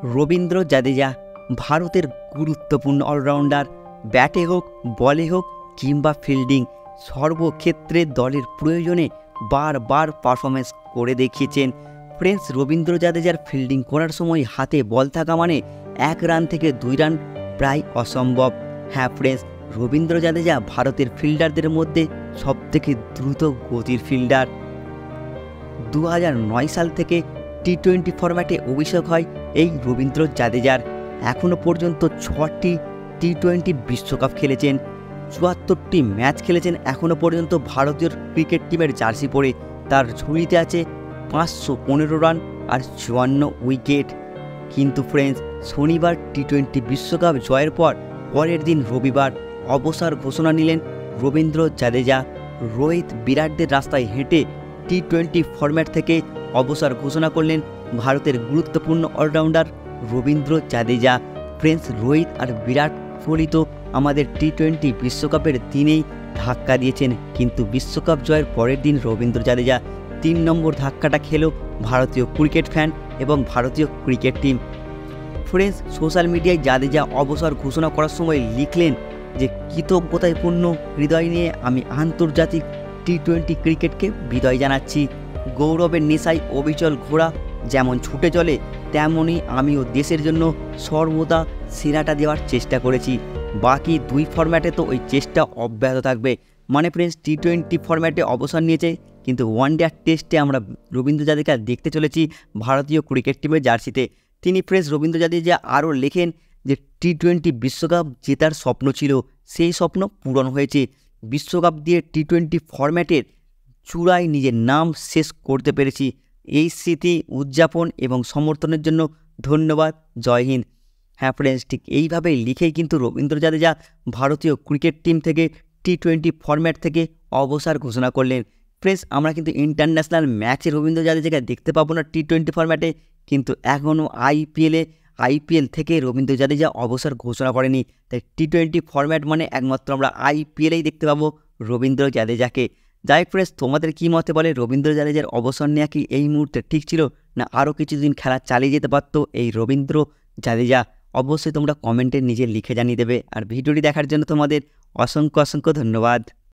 রবীন্দ্র জাদেজা ভারতের গুরুত্বপূর্ণ অলরাউন্ডার। ব্যাটে হোক, বলে হোক কিংবা ফিল্ডিং, সর্বক্ষেত্রে দলের প্রয়োজনে বারবার পারফরমেন্স করে দেখিয়েছেন। ফ্রেন্ডস, রবীন্দ্র জাদেজার ফিল্ডিং করার সময় হাতে বল থাকা মানে 1 রান থেকে 2 রান প্রায় অসম্ভব। হ্যাঁ ফ্রেন্ডস, রবীন্দ্র জাদেজা ভারতের ফিল্ডারদের মধ্যে সবথেকে দ্রুত গতির ফিল্ডার। 2009 সাল থেকে টি-20 ফরম্যাটে অভিষেক হয় এই রবীন্দ্র জাদেজার। এখনও পর্যন্ত 6টি টি-20 বিশ্বকাপ খেলেছেন, 74টি ম্যাচ খেলেছেন এখনও পর্যন্ত ভারতীয় ক্রিকেট টিমের জার্সি পরে। তার ঝুড়িতে আছে 515 রান আর 54 উইকেট। কিন্তু ফ্রেন্ডস, শনিবার টি-20 বিশ্বকাপ জয়ের পরের দিন রবিবার অবসর ঘোষণা নিলেন রবীন্দ্র জাদেজা। রোহিত বিরাটদের রাস্তায় হেঁটে টি-20 ফরম্যাট থেকে অবসর ঘোষণা করলেন ভারতের গুরুত্বপূর্ণ অলরাউন্ডার রবীন্দ্র জাদেজা। ফ্রেন্ডস, রোহিত আর বিরাট কোহলি তো আমাদের টি-20 বিশ্বকাপের দিনেই ধাক্কা দিয়েছেন, কিন্তু বিশ্বকাপ জয়ের পরের দিন রবীন্দ্র জাদেজা 3 নম্বর ধাক্কাটা খেলো ভারতীয় ক্রিকেট ফ্যান এবং ভারতীয় ক্রিকেট টিম। ফ্রেন্ডস, সোশ্যাল মিডিয়ায় জাদেজা অবসর ঘোষণা করার সময় লিখলেন যে কৃতজ্ঞতাপূর্ণ হৃদয় নিয়ে আমি আন্তর্জাতিক টি-20 ক্রিকেটকে বিদায় জানাচ্ছি। গৌরবের নেশায় অবিচল ঘোড়া যেমন ছুটে চলে, তেমনই আমিও দেশের জন্য সর্বদা সেরাটা দেওয়ার চেষ্টা করেছি। বাকি 2 ফরম্যাটে তো ওই চেষ্টা অব্যাহত থাকবে। মানে ফ্রেন্ডস, টি-20 ফরম্যাটে অবসর নিয়েছে, কিন্তু ওয়ানডে আর টেস্টে আমরা রবীন্দ্র জাদেজা দেখতে চলেছি ভারতীয় ক্রিকেট টিমের জার্সিতে। তিনি ফ্রেন্ডস রবীন্দ্র জাদেজা আরও লেখেন যে টি-20 বিশ্বকাপ জেতার স্বপ্ন ছিল, সেই স্বপ্ন পূরণ হয়েছে। বিশ্বকাপ দিয়ে টি-20 ফরম্যাটের চূড়ায় নিজের নাম শেষ করতে পেরেছি। এই স্মৃতি উদযাপন এবং সমর্থনের জন্য ধন্যবাদ। জয় হিন্দ। হ্যাঁ ফ্রেন্ডস, ঠিক এইভাবেই লিখেই কিন্তু রবীন্দ্র জাদেজা ভারতীয় ক্রিকেট টিম থেকে টি-20 ফরম্যাট থেকে অবসর ঘোষণা করলেন। ফ্রেন্ডস, আমরা কিন্তু ইন্টারন্যাশনাল ম্যাচে রবীন্দ্র জাদেজাকে দেখতে পাবো না টি-20 ফরম্যাটে, কিন্তু এখনও আইপিএল থেকে রবীন্দ্র জাদেজা অবসর ঘোষণা করেনি। তাই টি-20 ফরম্যাট মানে একমাত্র আমরা আইপিএলেই দেখতে পাবো রবীন্দ্র জাদেজাকে। যাই হোক ফ্রেন্ডস, তোমাদের কী মতে বলে রবীন্দ্র জাদেজার অবসর নেওয়া কি এই মুহূর্তে ঠিক ছিল, না আরও কিছুদিন খেলা চালিয়ে যেতে পারতো এই রবীন্দ্র জাদেজা? অবশ্যই তোমরা কমেন্টে নিজে লিখে জানিয়ে দেবে। আর ভিডিওটি দেখার জন্য তোমাদের অসংখ্য ধন্যবাদ।